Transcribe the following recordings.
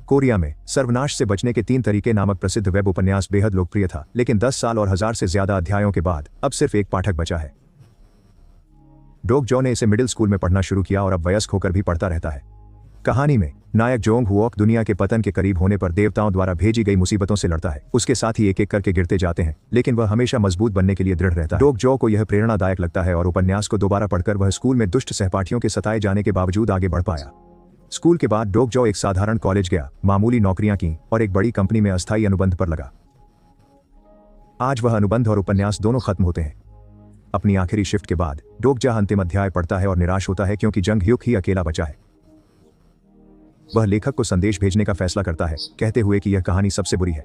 Korea में सर्वनाश से बचने के 3 तरीके नामक प्रसिद्ध वेब उपन्यास बेहद लोकप्रिय था, लेकिन 10 साल और 1000 से ज्यादा अध्यायों के बाद अब सिर्फ एक पाठक बचा है। डोग जॉ ने इसे मिडिल स्कूल में पढ़ना शुरू किया और अब वयस्क होकर भी पढ़ता रहता है। कहानी में नायक जोंग हुओक दुनिया के पतन के करीब होने पर देवताओं द्वारा भेजी गई मुसीबतों से लड़ता है। उसके साथ ही एक एक करके गिरते जाते हैं, लेकिन वह हमेशा मजबूत बनने के लिए दृढ़ रहता है। डोग जॉ को यह प्रेरणादायक लगता है और उपन्यास को दोबारा पढ़कर वह स्कूल में दुष्ट सहपाठियों के सताए जाने के बावजूद आगे बढ़ पाया। स्कूल के बाद डोग जॉ एक साधारण कॉलेज गया, मामूली नौकरियां की और एक बड़ी कंपनी में अस्थायी अनुबंध पर लगा। आज वह अनुबंध और उपन्यास दोनों खत्म होते हैं। अपनी आखिरी शिफ्ट के बाद डोग जॉ अंतिम अध्याय पढ़ता है और निराश होता है, क्योंकि जंग ह्यूक ही अकेला बचा है। वह लेखक को संदेश भेजने का फैसला करता है, कहते हुए कि यह कहानी सबसे बुरी है।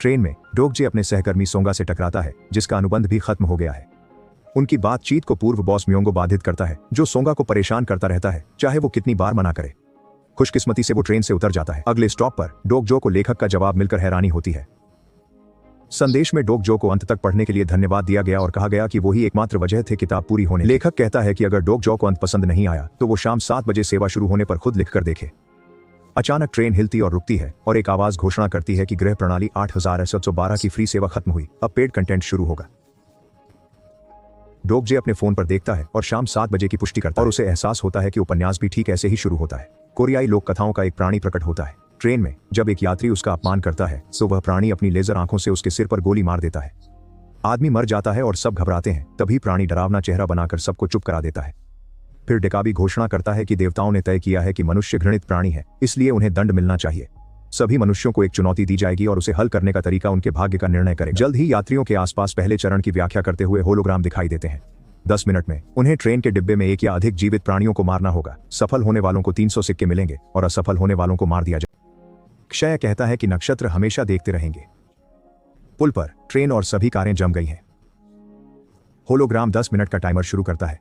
ट्रेन में डोग जे अपने सहकर्मी सोंगा से टकराता है, जिसका अनुबंध भी खत्म हो गया है। उनकी बातचीत को पूर्व बॉस म्योंगो बाधित करता है, जो सोंगा को परेशान करता रहता है, चाहे वो कितनी बार मना करे। खुशकिस्मती से वो ट्रेन से उतर जाता है। अगले स्टॉप पर डोग जो को लेखक का जवाब मिलकर हैरानी होती है। संदेश में डोग जो को अंत तक पढ़ने के लिए धन्यवाद दिया गया और कहा गया कि वो ही एकमात्र वजह थे किताब पूरी होने। लेखक कहता है कि अगर डोग जो को अंत पसंद नहीं आया तो वो शाम 7 बजे सेवा शुरू होने पर खुद लिखकर देखे। अचानक ट्रेन हिलती और रुकती है और एक आवाज घोषणा करती है कि गृह प्रणाली 8712 की फ्री सेवा खत्म हुई, अब पेड कंटेंट शुरू होगा। डोग जे अपने फोन पर देखता है और शाम 7 बजे की पुष्टि करता है और उसे एहसास होता है कि उपन्यास भी ठीक ऐसे ही शुरू होता है। कोरियाई लोक कथाओं का एक प्राणी प्रकट होता है। ट्रेन में जब एक यात्री उसका अपमान करता है तो वह प्राणी अपनी लेजर आंखों से उसके सिर पर गोली मार देता है। आदमी मर जाता है और सब घबराते हैं। तभी प्राणी डरावना चेहरा बनाकर सबको चुप करा देता है। फिर डेकाबी घोषणा करता है कि देवताओं ने तय किया है कि मनुष्य घृणित प्राणी है, इसलिए उन्हें दंड मिलना चाहिए। सभी मनुष्यों को एक चुनौती दी जाएगी और उसे हल करने का तरीका उनके भाग्य का निर्णय करेगा। जल्द ही यात्रियों के आसपास पहले चरण की व्याख्या करते हुए होलोग्राम दिखाई देते हैं। 10 मिनट में उन्हें ट्रेन के डिब्बे में 1 या अधिक जीवित प्राणियों को मारना होगा। सफल होने वालों को 300 सिक्के मिलेंगे और असफल होने वालों को मार दिया जाएगा। क्षय कहता है कि नक्षत्र हमेशा देखते रहेंगे। पुल पर ट्रेन और सभी कारें जम गई हैं। होलोग्राम 10 मिनट का टाइमर शुरू करता है।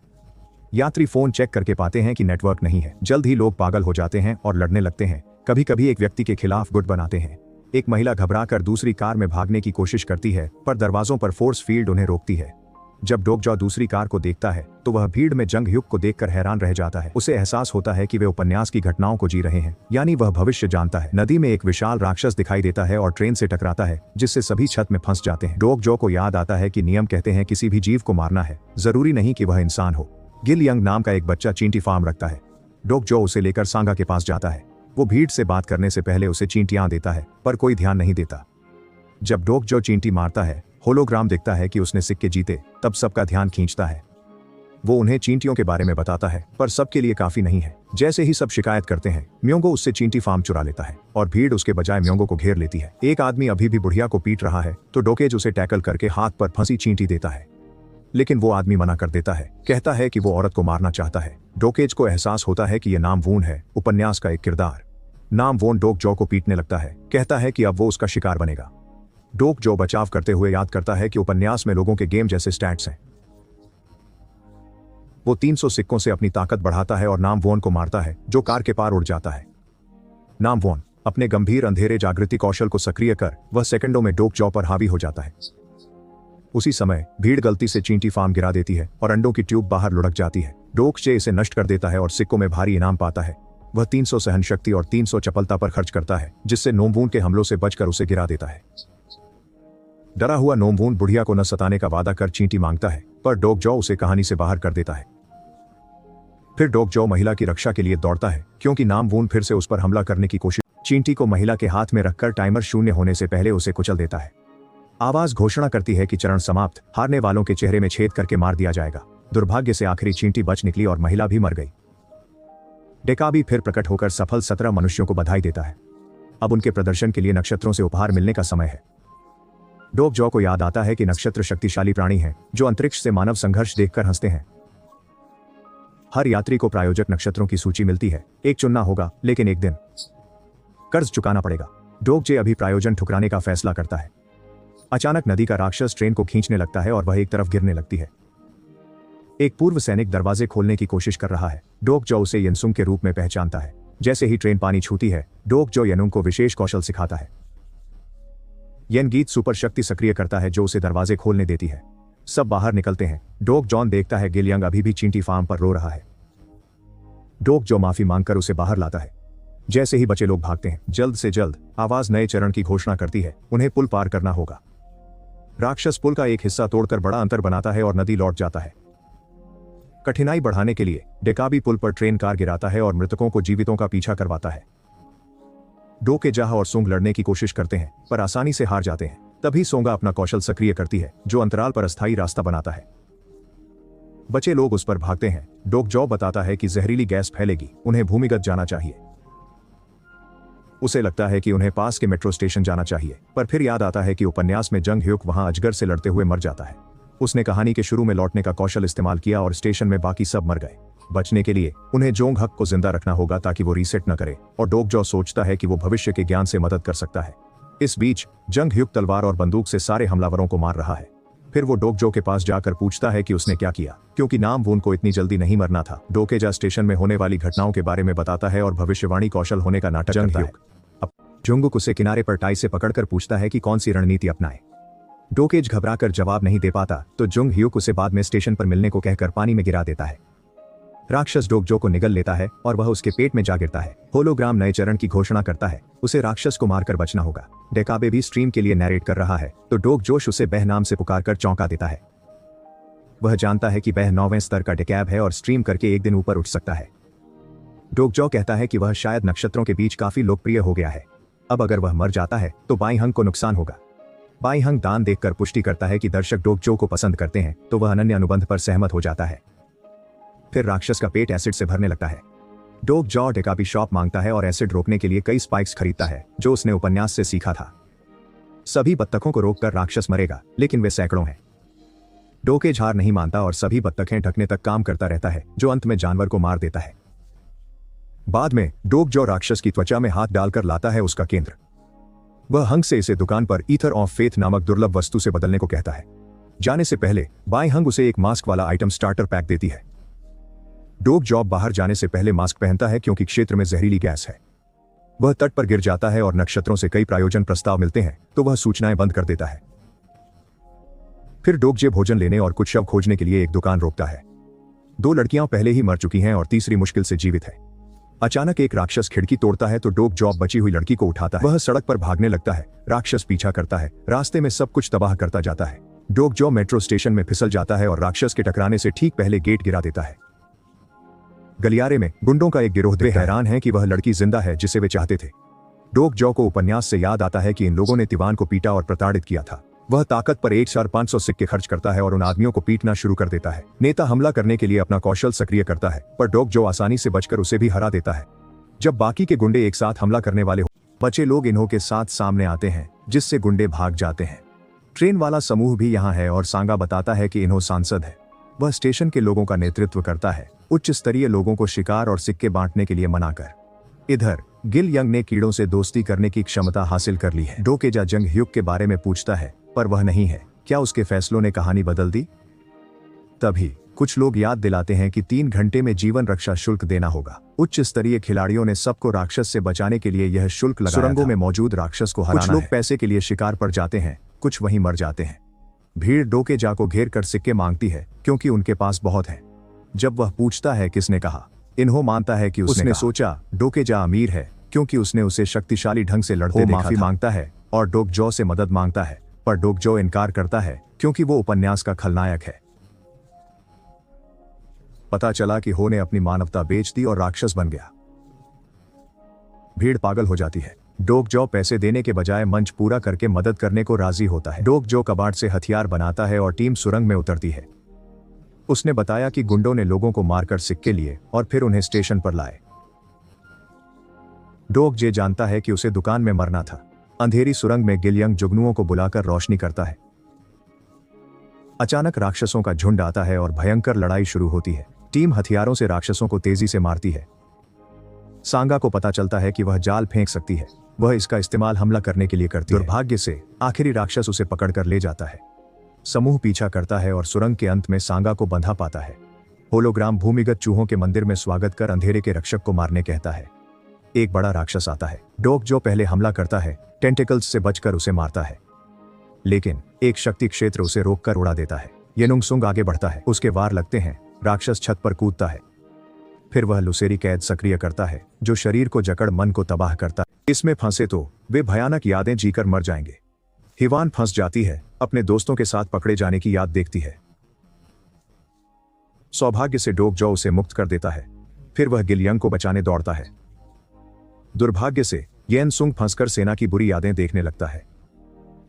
यात्री फोन चेक करके पाते हैं कि नेटवर्क नहीं है। जल्द ही लोग पागल हो जाते हैं और लड़ने लगते हैं। कभी कभी एक व्यक्ति के खिलाफ गुट बनाते हैं। एक महिला घबराकर दूसरी कार में भागने की कोशिश करती है, पर दरवाजों पर फोर्स फील्ड उन्हें रोकती है। जब डोग जॉ दूसरी कार को देखता है तो वह भीड़ में जंग ह्यूक को देखकर हैरान रह जाता है। उसे एहसास होता है कि वे उपन्यास की घटनाओं को जी रहे हैं, यानी वह भविष्य जानता है। नदी में एक विशाल राक्षस दिखाई देता है और ट्रेन से टकराता है, जिससे सभी छत में फंस जाते हैं। डोग जॉ को याद आता है कि नियम कहते हैं किसी भी जीव को मारना है, जरूरी नहीं कि वह इंसान हो। गिल यंग नाम का एक बच्चा चींटी फार्म रखता है। डोग जॉ उसे लेकर सांगा के पास जाता है। वो भीड़ से बात करने से पहले उसे चींटियां देता है, पर कोई ध्यान नहीं देता। जब डोग जॉ चींटी मारता है, होलोग्राम दिखता है कि उसने सिक्के जीते, तब सबका ध्यान खींचता है। वो उन्हें चींटियों के बारे में बताता है, पर सबके लिए काफी नहीं है। जैसे ही सब शिकायत करते हैं, म्योंगो उससे चींटी फार्म चुरा लेता है और भीड़ उसके बजाय म्योंगो को घेर लेती है। एक आदमी अभी भी बुढ़िया को पीट रहा है तो डोकेज उसे टैकल करके हाथ पर फंसी चींटी देता है, लेकिन वो आदमी मना कर देता है, कहता है कि वो औरत को मारना चाहता है। डोकेज को एहसास होता है कि यह नाम वून है, उपन्यास का एक किरदार। नाम वोन डोग जॉ को पीटने लगता है, कहता है कि अब वो उसका शिकार बनेगा। डोग जॉ बचाव करते हुए याद करता है कि उपन्यास में लोगों के गेम जैसे स्टैट्स हैं। वो 300 सिक्कों से अपनी ताकत बढ़ाता है और नाम वोन को मारता है, जो कार के पार उड़ जाता है। नाम वोन अपने गंभीर अंधेरे जागृति कौशल को सक्रिय कर वह सेकंडों में डोग जॉ पर हावी हो जाता है। उसी समय भीड़ गलती से चींटी फार्म गिरा देती है और अंडों की ट्यूब बाहर लुढ़क जाती है। डोग जे इसे नष्ट कर देता है और सिक्कों में भारी इनाम पाता है। वह 300 सहनशक्ति और 300 चपलता पर खर्च करता है, जिससे नोमवून के हमलों से बचकर उसे गिरा देता है। डरा हुआ नोमवून बुढ़िया को न सताने का वादा कर चींटी मांगता है, पर डोग जॉ उसे कहानी से बाहर कर देता है। फिर डोग जॉ महिला की रक्षा के लिए दौड़ता है, क्योंकि नामवून फिर से उस पर हमला करने की कोशिश। चींटी को महिला के हाथ में रखकर टाइमर 0 होने से पहले उसे कुचल देता है। आवाज घोषणा करती है कि चरण समाप्त, हारने वालों के चेहरे में छेद करके मार दिया जाएगा। दुर्भाग्य से आखिरी चींटी बच निकली और महिला भी मर गई। डेकाबी फिर प्रकट होकर सफल 17 मनुष्यों को बधाई देता है। अब उनके प्रदर्शन के लिए नक्षत्रों से उपहार मिलने का समय है। डोग जॉ को याद आता है कि नक्षत्र शक्तिशाली प्राणी हैं, जो अंतरिक्ष से मानव संघर्ष देखकर हंसते हैं। हर यात्री को प्रायोजक नक्षत्रों की सूची मिलती है। एक चुनना होगा, लेकिन एक दिन कर्ज चुकाना पड़ेगा। डोग जे अभी प्रायोजन ठुकराने का फैसला करता है। अचानक नदी का राक्षस ट्रेन को खींचने लगता है और वह एक तरफ गिरने लगती है। एक पूर्व सैनिक दरवाजे खोलने की कोशिश कर रहा है। डोग जॉ उसे येनसुंग के रूप में पहचानता है। जैसे ही ट्रेन पानी छूती है, डोग जॉ येनुंग को विशेष कौशल सिखाता है। येन गीत सुपर शक्ति सक्रिय करता है, जो उसे दरवाजे खोलने देती है। सब बाहर निकलते हैं। डोग जॉन देखता है गिलयंग अभी भी चींटी फार्म पर रो रहा है। डोग जॉ माफी मांगकर उसे बाहर लाता है। जैसे ही बचे लोग भागते हैं, जल्द से जल्द आवाज नए चरण की घोषणा करती है, उन्हें पुल पार करना होगा। राक्षस पुल का एक हिस्सा तोड़कर बड़ा अंतर बनाता है और नदी लौट जाता है। कठिनाई बढ़ाने के लिए डेकाबी पुल पर ट्रेन कार गिराता है और मृतकों को जीवितों का पीछा करवाता है। डोकेजाह और सोंग लड़ने की कोशिश करते हैं पर आसानी से हार जाते हैं। तभी सोंगा अपना कौशल सक्रिय करती है जो अंतराल पर अस्थायी रास्ता बनाता है। बचे लोग उस पर भागते हैं। डोकजॉ बताता है कि जहरीली गैस फैलेगी, उन्हें भूमिगत जाना चाहिए। उसे लगता है कि उन्हें पास के मेट्रो स्टेशन जाना चाहिए, पर फिर याद आता है कि उपन्यास में जंग ह्युक वहां अजगर से लड़ते हुए मर जाता है। उसने कहानी के शुरू में लौटने का कौशल इस्तेमाल किया और स्टेशन में बाकी सब मर गए। बचने के लिए उन्हें जोंग हक को जिंदा रखना होगा ताकि वो रीसेट न करे, और डोकजॉ सोचता है कि वो भविष्य के ज्ञान से मदद कर सकता है। इस बीच जंग ह्युक तलवार और बंदूक से सारे हमलावरों को मार रहा है। फिर वो डोकजॉ के पास जाकर पूछता है कि उसने क्या किया, क्योंकि नाम वून को इतनी जल्दी नहीं मरना था। डोकेजा स्टेशन में होने वाली घटनाओं के बारे में बताता है और भविष्यवाणी कौशल होने का नाटक करता है। अब जुंगुक उसे किनारे पर टाई से पकड़कर पूछता है कि कौन सी रणनीति अपनाए। डोकेज घबराकर जवाब नहीं दे पाता तो जुंग ह्युक उसे बाद में स्टेशन पर मिलने को कहकर पानी में गिरा देता है। राक्षस डोकजो को निगल लेता है और वह उसके पेट में जा गिरता है। होलोग्राम नए चरण की घोषणा करता है, उसे राक्षस को मारकर बचना होगा। डेकाबे भी स्ट्रीम के लिए नैरेट कर रहा है तो डोकजोश उसे बह नाम से पुकारकर चौंका देता है। वह जानता है कि वह 9वें स्तर का डेकैब है और स्ट्रीम करके एक दिन ऊपर उठ सकता है। डोकजो कहता है कि वह शायद नक्षत्रों के बीच काफी लोकप्रिय हो गया है। अब अगर वह मर जाता है तो बाई हंग को नुकसान होगा। बाई हंग दान देखकर पुष्टि करता है कि दर्शक डोकजो को पसंद करते हैं तो वह अनन्य अनुबंध पर सहमत हो जाता है। फिर राक्षस का पेट एसिड से भरने लगता है। डोकजॉ डेकाबी शॉप मांगता है और एसिड रोकने के लिए कई स्पाइक्स खरीदता है जो उसने उपन्यास से सीखा था। सभी बत्तखों को रोककर राक्षस मरेगा, लेकिन वे सैकड़ों हैं। डोकेज हार नहीं मानता और सभी बत्तखें ढकने तक काम करता रहता है जो अंत में जानवर को मार देता है। बाद में डोकजॉ राक्षस की त्वचा में हाथ डालकर लाता है उसका केंद्र। वह हंग से इसे दुकान पर ईथर ऑफ फेथ नामक दुर्लभ वस्तु से बदलने को कहता है। जाने से पहले बाई हंग उसे एक मास्क वाला आइटम स्टार्टर पैक देती है। डोकजॉ बाहर जाने से पहले मास्क पहनता है क्योंकि क्षेत्र में जहरीली गैस है। वह तट पर गिर जाता है और नक्षत्रों से कई प्रायोजन प्रस्ताव मिलते हैं तो वह सूचनाएं बंद कर देता है। फिर डोकजे भोजन लेने और कुछ शव खोजने के लिए एक दुकान रोकता है। 2 लड़कियां पहले ही मर चुकी हैं और तीसरी मुश्किल से जीवित है। अचानक एक राक्षस खिड़की तोड़ता है तो डोकजॉ बची हुई लड़की को उठाता है। वह सड़क पर भागने लगता है। राक्षस पीछा करता है, रास्ते में सब कुछ तबाह करता जाता है। डोकजॉ मेट्रो स्टेशन में फिसल जाता है और राक्षस के टकराने से ठीक पहले गेट गिरा देता है। गलियारे में गुंडों का एक गिरोह वे हैरान है कि वह लड़की जिंदा है जिसे वे चाहते थे। डोकजॉ को उपन्यास से याद आता है कि इन लोगों ने तिवान को पीटा और प्रताड़ित किया था। वह ताकत पर 1500 सिक्के खर्च करता है और उन आदमियों को पीटना शुरू कर देता है। नेता हमला करने के लिए अपना कौशल सक्रिय करता है पर डोकजॉ आसानी से बचकर उसे भी हरा देता है। जब बाकी के गुंडे एक साथ हमला करने वाले हो, बचे लोग इन्हों के साथ सामने आते हैं जिससे गुंडे भाग जाते हैं। ट्रेन वाला समूह भी यहाँ है और सांगा बताता है कि इन्हों सांसद है। वह स्टेशन के लोगों का नेतृत्व करता है, उच्च स्तरीय लोगों को शिकार और सिक्के बांटने के लिए मनाकर। इधर गिल यंग ने कीड़ों से दोस्ती करने की क्षमता हासिल कर ली है। डोकेजा जंग ह्युक के बारे में पूछता है पर वह नहीं है। क्या उसके फैसलों ने कहानी बदल दी? तभी कुछ लोग याद दिलाते हैं कि 3 घंटे में जीवन रक्षा शुल्क देना होगा। उच्च स्तरीय खिलाड़ियों ने सबको राक्षस से बचाने के लिए यह शुल्क लगाया था। सुरंगों में मौजूद राक्षस को हराना है। कुछ लोग पैसे के लिए शिकार पर जाते हैं, कुछ वहीं मर जाते हैं। भीड़ डोकेजा को घेर कर सिक्के मांगती है क्योंकि उनके पास बहुत है। जब वह पूछता है किसने कहा, इन्हों मानता है कि उसने सोचा डोकेजा अमीर है क्योंकि उसने उसे शक्तिशाली ढंग से लड़ते देखा था। माफी मांगता है और डोकजॉ से मदद मांगता है पर डोकजॉ इनकार करता है क्योंकि वो उपन्यास का खलनायक है। पता चला कि हो ने अपनी मानवता बेच दी और राक्षस बन गया। भीड़ पागल हो जाती है। डोकजॉ पैसे देने के बजाय मंच पूरा करके मदद करने को राजी होता है। डोकजॉ कबाड़ से हथियार बनाता है और टीम सुरंग में उतरती है। उसने बताया कि गुंडों ने लोगों को मारकर सिक्के लिए और फिर उन्हें स्टेशन पर लाए। डोकजे जानता है कि उसे दुकान में मरना था। अंधेरी सुरंग में गिलयंग जुगनुओं को बुलाकर रोशनी करता है। अचानक राक्षसों का झुंड आता है और भयंकर लड़ाई शुरू होती है। टीम हथियारों से राक्षसों को तेजी से मारती है। सांगा को पता चलता है कि वह जाल फेंक सकती है। वह इसका इस्तेमाल हमला करने के लिए करती है। दुर्भाग्य से आखिरी राक्षस उसे पकड़कर ले जाता है। समूह पीछा करता है और सुरंग के अंत में सांगा को बंधा पाता है। होलोग्राम भूमिगत चूहों के मंदिर में स्वागत कर अंधेरे के रक्षक को मारने कहता है। एक बड़ा राक्षस आता है। डोकजॉ पहले हमला करता है, टेंटिकल्स से बचकर उसे मारता है, लेकिन एक शक्ति क्षेत्र उसे रोककर उड़ा देता है। येनुंगसुंग आगे बढ़ता है, उसके वार लगते हैं। राक्षस छत पर कूदता है। फिर वह लुसेरी कैद सक्रिय करता है जो शरीर को जकड़ मन को तबाह करता है। इसमें फंसे तो वे भयानक यादें जीकर मर जाएंगे। हिवान फंस जाती है, अपने दोस्तों के साथ पकड़े जाने की याद देखती है। सौभाग्य से डोग जॉ उसे मुक्त कर देता है। फिर वह गिलयंग को बचाने दौड़ता है। दुर्भाग्य से येन सुंग फंसकर सेना की बुरी यादें देखने लगता है।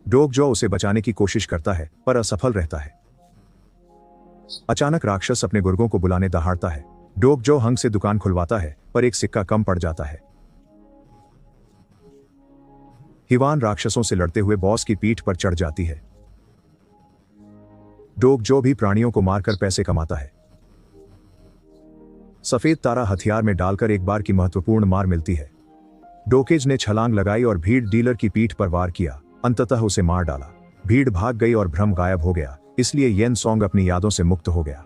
डोग जॉ उसे बचाने की कोशिश करता है पर असफल रहता है। अचानक राक्षस अपने गुर्गों को बुलाने दहाड़ता है। डोग जॉ हंग से दुकान खुलवाता है पर एक सिक्का कम पड़ जाता है। हिवान राक्षसों से लड़ते हुए बॉस की पीठ पर चढ़ जाती है। डोग जॉ भी प्राणियों को मारकर पैसे कमाता है। सफेद तारा हथियार में डालकर एक बार की महत्वपूर्ण मार मिलती है। डोकेज ने छलांग लगाई और भीड़ डीलर की पीठ पर वार किया, अंततः उसे मार डाला। भीड़ भाग गई और भ्रम गायब हो गया, इसलिए येन सॉन्ग अपनी यादों से मुक्त हो गया।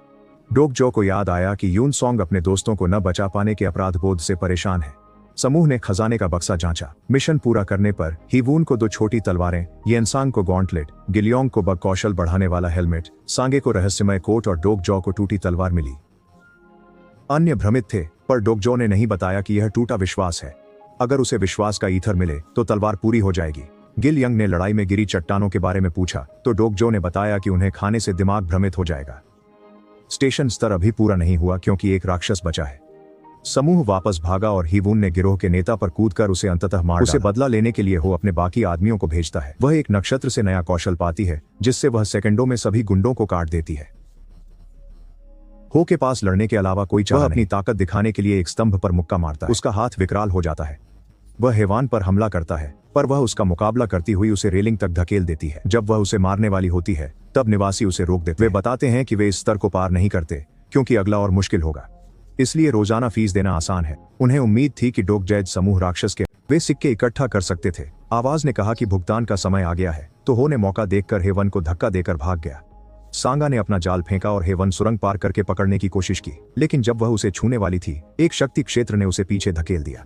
डोग जॉ को याद आया कि यून सॉन्ग अपने दोस्तों को न बचा पाने के अपराध बोध से परेशान है। समूह ने खजाने का बक्सा जांचा। मिशन पूरा करने पर हिवून को 2 छोटी तलवारें, येनसांग को गॉन्टलेट, गिलियोंग को बग कौशल बढ़ाने वाला हेलमेट, सांगे को रहस्यमय कोट और डोग जॉ को टूटी तलवार मिली। अन्य भ्रमित थे पर डोग जॉ ने नहीं बताया कि यह टूटा विश्वास है। अगर उसे विश्वास का ईथर मिले तो तलवार पूरी हो जाएगी। गिलयंग ने लड़ाई में गिरी चट्टानों के बारे में पूछा तो डोग जॉ ने बताया कि उन्हें खाने से दिमाग भ्रमित हो जाएगा। स्टेशन स्तर अभी पूरा नहीं हुआ क्योंकि एक राक्षस बचा है। समूह वापस भागा और हिवून ने गिरोह के नेता पर कूदकर उसे अंततः मार डाला। उसे बदला लेने के लिए हो अपने बाकी आदमियों को भेजता है। वह एक नक्षत्र से नया कौशल पाती है जिससे वह सेकंडों में सभी गुंडों को काट देती है। हो के पास लड़ने के अलावा कोई चाह अपनी ताकत दिखाने के लिए एक स्तंभ पर मुक्का मारता है। उसका हाथ विकराल हो जाता है। वह हिवान पर हमला करता है पर वह उसका मुकाबला करती हुई उसे रेलिंग तक धकेल देती है। जब वह उसे मारने वाली होती है तब निवासी उसे रोक देते। वे बताते हैं कि वे इस स्तर को पार नहीं करते क्योंकि अगला और मुश्किल होगा, इसलिए रोजाना फीस देना आसान है। उन्हें उम्मीद थी कि डोग जैज समूह राक्षस के वे सिक्के इकट्ठा कर सकते थे। आवाज ने कहा कि भुगतान का समय आ गया है, तो हो ने मौका देखकर हेवन को धक्का देकर भाग गया। सांगा ने अपना जाल फेंका और हेवन सुरंग पार करके पकड़ने की कोशिश की, लेकिन जब वह उसे छूने वाली थी एक शक्ति क्षेत्र ने उसे पीछे धकेल दिया।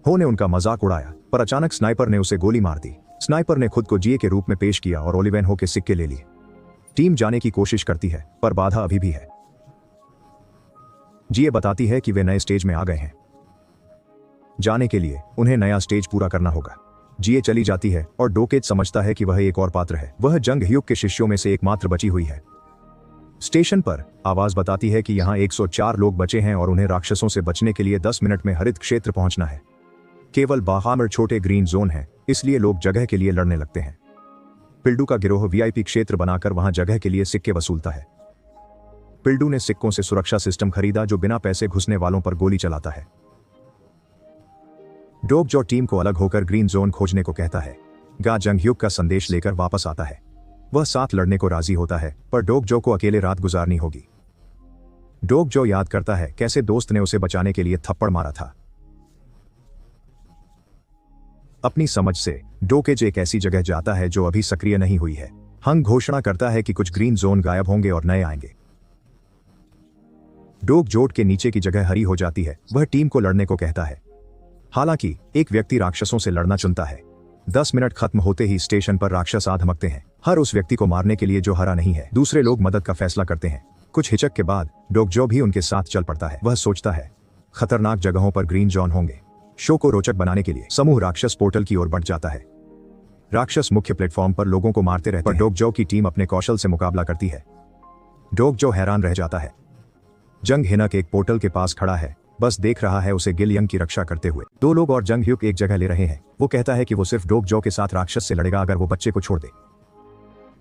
हो ने उनका मजाक उड़ाया पर अचानक स्नाइपर ने उसे गोली मार दी। स्नाइपर ने खुद को जिए के रूप में पेश किया और ओलिवेन हो के सिक्के ले लिए। टीम जाने की कोशिश करती है पर बाधा अभी भी है। जिए बताती है कि वे नए स्टेज में आ गए हैं। जाने के लिए उन्हें नया स्टेज पूरा करना होगा। जिए चली जाती है और डोकेज समझता है कि वह एक और पात्र है। वह जंग ह्यूक के शिष्यों में से एकमात्र बची हुई है। स्टेशन पर आवाज बताती है कि यहाँ 104 लोग बचे हैं और उन्हें राक्षसों से बचने के लिए 10 मिनट में हरित क्षेत्र पहुंचना है। केवल बाहामर छोटे ग्रीन जोन है, इसलिए लोग जगह के लिए लड़ने लगते हैं। पिल्डू का गिरोह वीआईपी क्षेत्र बनाकर वहां जगह के लिए सिक्के वसूलता है। पिल्डू ने सिक्कों से सुरक्षा सिस्टम खरीदा जो बिना पैसे घुसने वालों पर गोली चलाता है। डोग जॉ टीम को अलग होकर ग्रीन जोन खोजने को कहता है। गा जंग ह्यूक का संदेश लेकर वापस आता है। वह साथ लड़ने को राजी होता है पर डोग जॉ को अकेले रात गुजारनी होगी। डोग जॉ याद करता है कैसे दोस्त ने उसे बचाने के लिए थप्पड़ मारा था। अपनी समझ से डोकेज एक ऐसी जगह जाता है जो अभी सक्रिय नहीं हुई है। हंग घोषणा करता है कि कुछ ग्रीन जोन गायब होंगे और नए आएंगे। डोग जोट के नीचे की जगह हरी हो जाती है। वह टीम को लड़ने को कहता है। हालांकि एक व्यक्ति राक्षसों से लड़ना चुनता है। 10 मिनट खत्म होते ही स्टेशन पर राक्षस आ धमकते हैं, हर उस व्यक्ति को मारने के लिए जो हरा नहीं है। दूसरे लोग मदद का फैसला करते हैं। कुछ हिचक के बाद डोग जॉ भी उनके साथ चल पड़ता है। वह सोचता है खतरनाक जगहों पर ग्रीन जोन होंगे। शो को रोचक बनाने के लिए समूह राक्षस पोर्टल की ओर बढ़ जाता है। राक्षस मुख्य प्लेटफॉर्म पर लोगों को मारते रहते हैं पर डोग जॉ की टीम अपने कौशल से मुकाबला करती है। डोग जॉ हैरान रह जाता है। जंग हिनक एक पोर्टल के पास खड़ा है, बस देख रहा है उसे गिलयंग की रक्षा करते हुए। 2 लोग और जंग ह्यूक एक जगह ले रहे हैं। वो कहता है कि वो सिर्फ डोग जॉ के साथ राक्षस से लड़ेगा अगर वो बच्चे को छोड़ दे।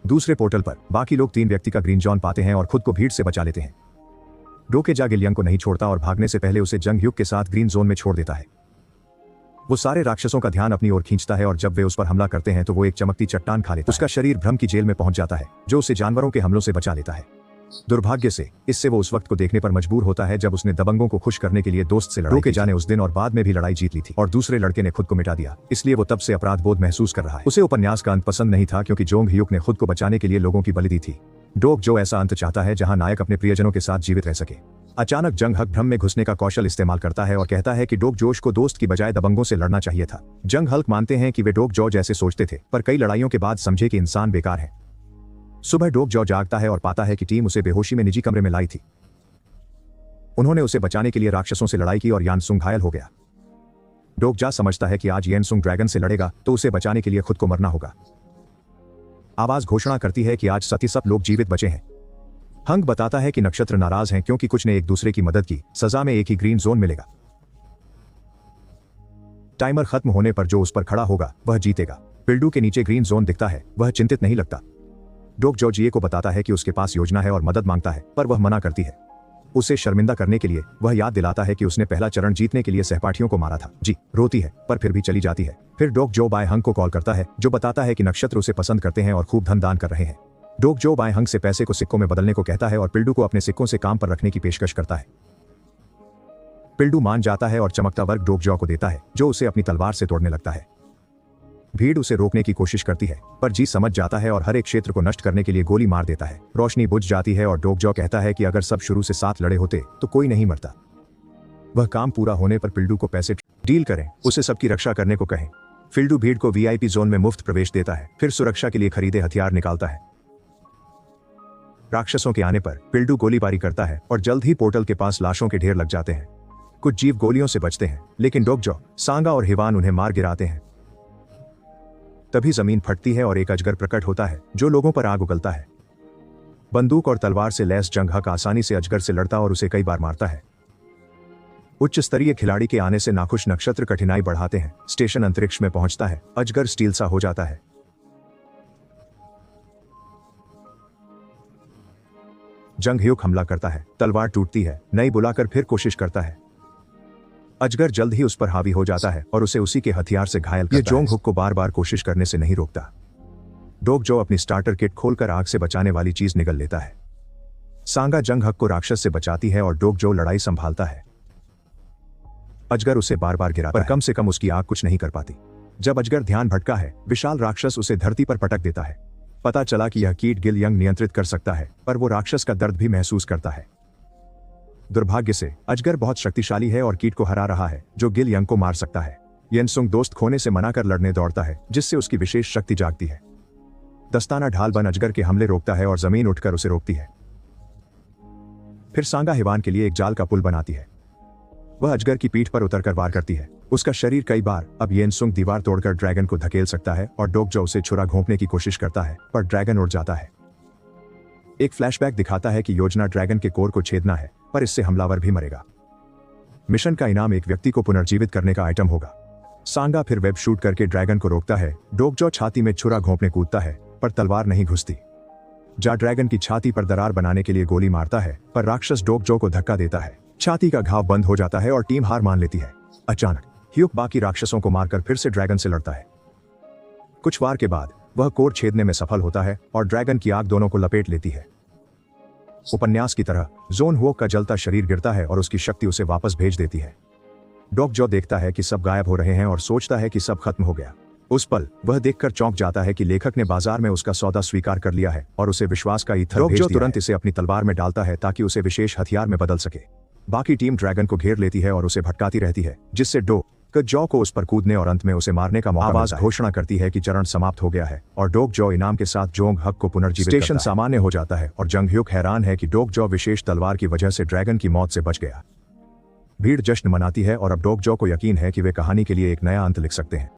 दूसरे पोर्टल पर बाकी लोग 3 व्यक्ति का ग्रीन जोन पाते हैं और खुद को भीड़ से बचा लेते हैं। डोकेजा गिलयंग को नहीं छोड़ता और भागने से पहले उसे जंग ह्यूक के साथ ग्रीन जोन में छोड़ देता है। वो सारे राक्षसों का ध्यान अपनी ओर खींचता है और जब वे उस पर हमला करते हैं तो वो एक चमकती चट्टान खा लेता है। उसका शरीर भ्रम की जेल में पहुंच जाता है जो उसे जानवरों के हमलों से बचा लेता है। दुर्भाग्य से इससे वो उस वक्त को देखने पर मजबूर होता है जब उसने दबंगों को खुश करने के लिए दोस्त से लड़ाई की। जाने उस दिन और बाद में भी लड़ाई जीत ली थी और दूसरे लड़के ने खुद को मिटा दिया, इसलिए वो तब से अपराध बोध महसूस कर रहा है। उसे उपन्यास का अंत पसंद नहीं था क्योंकि जोंग ह्यूक ने खुद को बचाने के लिए लोगों की बलि दी थी। डोग जॉ ऐसा अंत चाहता है जहां नायक अपने प्रियजनों के साथ जीवित रह सके। अचानक जंग हक भ्रम में घुसने का कौशल इस्तेमाल करता है और कहता है कि डोग जोश को दोस्त की बजाय दबंगों से लड़ना चाहिए था। जंग हल्क मानते हैं कि वे डोग जॉ जैसे सोचते थे पर कई लड़ाइयों के बाद समझे कि इंसान बेकार है। सुबह डोग जॉ जागता है और पाता है कि टीम उसे बेहोशी में निजी कमरे में लाई थी। उन्होंने उसे बचाने के लिए राक्षसों से लड़ाई की और यानसुंग घायल हो गया। डोकजा समझता है कि आज यानसुंग ड्रैगन से लड़ेगा तो उसे बचाने के लिए खुद को मरना होगा। आवाज घोषणा करती है कि आज सती सब लोग जीवित बचे हैं। हंग बताता है कि नक्षत्र नाराज हैं क्योंकि कुछ ने एक दूसरे की मदद की, सजा में एक ही ग्रीन जोन मिलेगा। टाइमर खत्म होने पर जो उस पर खड़ा होगा वह जीतेगा। पिल्डू के नीचे ग्रीन जोन दिखता है, वह चिंतित नहीं लगता। डोक जॉर्जिए को बताता है कि उसके पास योजना है और मदद मांगता है, पर वह मना करती है। उसे शर्मिंदा करने के लिए वह याद दिलाता है कि उसने पहला चरण जीतने के लिए सहपाठियों को मारा था। जी रोती है पर फिर भी चली जाती है। फिर डोक जो बाय हंग को कॉल करता है, जो बताता है कि नक्षत्र उसे पसंद करते हैं और खूब धन दान कर रहे हैं। डोक जो बाय हंग से पैसे को सिक्कों में बदलने को कहता है और पिल्डू को अपने सिक्कों से काम पर रखने की पेशकश करता है। पिल्डू मान जाता है और चमकता वर्ग डोक जॉ को देता है, जो उसे अपनी तलवार से तोड़ने लगता है। भीड़ उसे रोकने की कोशिश करती है, पर जी समझ जाता है और हर एक क्षेत्र को नष्ट करने के लिए गोली मार देता है। रोशनी बुझ जाती है और डोक जॉ कहता है कि अगर सब शुरू से साथ लड़े होते तो कोई नहीं मरता। वह काम पूरा होने पर पिल्डू को पैसे डील करें, उसे सबकी रक्षा करने को कहें। पिल्डू भीड़ को वीआईपी जोन में मुफ्त प्रवेश देता है, फिर सुरक्षा के लिए खरीदे हथियार निकालता है। राक्षसों के आने पर पिल्डू गोलीबारी करता है और जल्द ही पोर्टल के पास लाशों के ढेर लग जाते हैं। कुछ जीव गोलियों से बचते हैं, लेकिन डोक जॉ, सांगा और हिवान उन्हें मार गिराते हैं। तभी जमीन फटती है और एक अजगर प्रकट होता है, जो लोगों पर आग उगलता है। बंदूक और तलवार से लैस जंग हक आसानी से अजगर से लड़ता और उसे कई बार मारता है। उच्च स्तरीय खिलाड़ी के आने से नाखुश नक्षत्र कठिनाई बढ़ाते हैं। स्टेशन अंतरिक्ष में पहुंचता है, अजगर स्टील सा हो जाता है। जंग ह्यूक हमला करता है, तलवार टूटती है, नई बुलाकर फिर कोशिश करता है। अजगर जल्द ही उस पर हावी हो जाता है और उसे उसी के हथियार से घायल करता है। जोंग हुक को बार बार कोशिश करने से नहीं रोकता। डोक जो अपनी स्टार्टर किट खोलकर आग से बचाने वाली चीज निगल लेता है। सांगा जंग हक को राक्षस से बचाती है और डोक जो लड़ाई संभालता है। अजगर उसे बार बार गिराता है, पर कम से कम उसकी आग कुछ नहीं कर पाती। जब अजगर ध्यान भटका है, विशाल राक्षस उसे धरती पर पटक देता है। पता चला कि यह कीट गिल यंग नियंत्रित कर सकता है, पर वो राक्षस का दर्द भी महसूस करता है। दुर्भाग्य से अजगर बहुत शक्तिशाली है और कीट को हरा रहा है, जो गिल यंग को मार सकता है। येनसुंग दोस्त खोने से मना कर लड़ने दौड़ता है, जिससे उसकी विशेष शक्ति जागती है। दस्ताना ढाल बन अजगर के हमले रोकता है और जमीन उठकर उसे रोकती है। फिर सांगा हिवान के लिए एक जाल का पुल बनाती है। वह अजगर की पीठ पर उतरकर वार करती है। उसका शरीर कई बार अब येनसुंग दीवार तोड़कर ड्रैगन को धकेल सकता है और डोक जो उसे छुरा घोंपने की कोशिश करता है, पर ड्रैगन उड़ जाता है। एक फ्लैशबैक दिखाता है कि योजना ड्रैगन के कोर को छेदना है, पर इससे हमलावर भी मरेगा। मिशन का इनाम एक व्यक्ति को पुनर्जीवित करने का आइटम होगा। सांगा फिर वेब शूट करके ड्रैगन को रोकता है। डोक जो छाती में छुरा घोंपने कूदता है, पर तलवार नहीं घुसती। जा ड्रैगन की छाती पर दरार बनाने के लिए गोली मारता है, पर राक्षस डोक जो को धक्का देता है। छाती का घाव बंद हो जाता है और टीम हार मान लेती है। अचानक ह्यूक बाकी राक्षसों को मारकर फिर से ड्रैगन से लड़ता है। कुछ वार के बाद वह कोर छेदने में सफल होता है और ड्रैगन की आग दोनों को लपेट लेती है। उपन्यास की तरह जोन हुक का जलता शरीर गिरता है और उसकी शक्ति उसे वापस भेज देती है। डोक जो देखता है कि सब गायब हो रहे हैं और सोचता है कि सब खत्म हो गया। उस पल वह देखकर चौंक जाता है कि लेखक ने बाजार में उसका सौदा स्वीकार कर लिया है और उसे विश्वास का ईथर भेज दिया है। तुरंत इसे अपनी तलवार में डालता है ताकि उसे विशेष हथियार में बदल सके। बाकी टीम ड्रैगन को घेर लेती है और उसे भटकाती रहती है, जिससे डोक जॉ को उस पर कूदने और अंत में उसे मारने का मौका मिलता है। घोषणा करती है कि चरण समाप्त हो गया है और डोक जॉ इनाम के साथ जोंग हक को पुनर्जीवित करता है। स्टेशन सामान्य हो जाता है और जंग ह्यूक हैरान है कि डोक जॉ विशेष तलवार की वजह से ड्रैगन की मौत से बच गया। भीड़ जश्न मनाती है और अब डोक जॉ को यकीन है कि वे कहानी के लिए एक नया अंत लिख सकते हैं।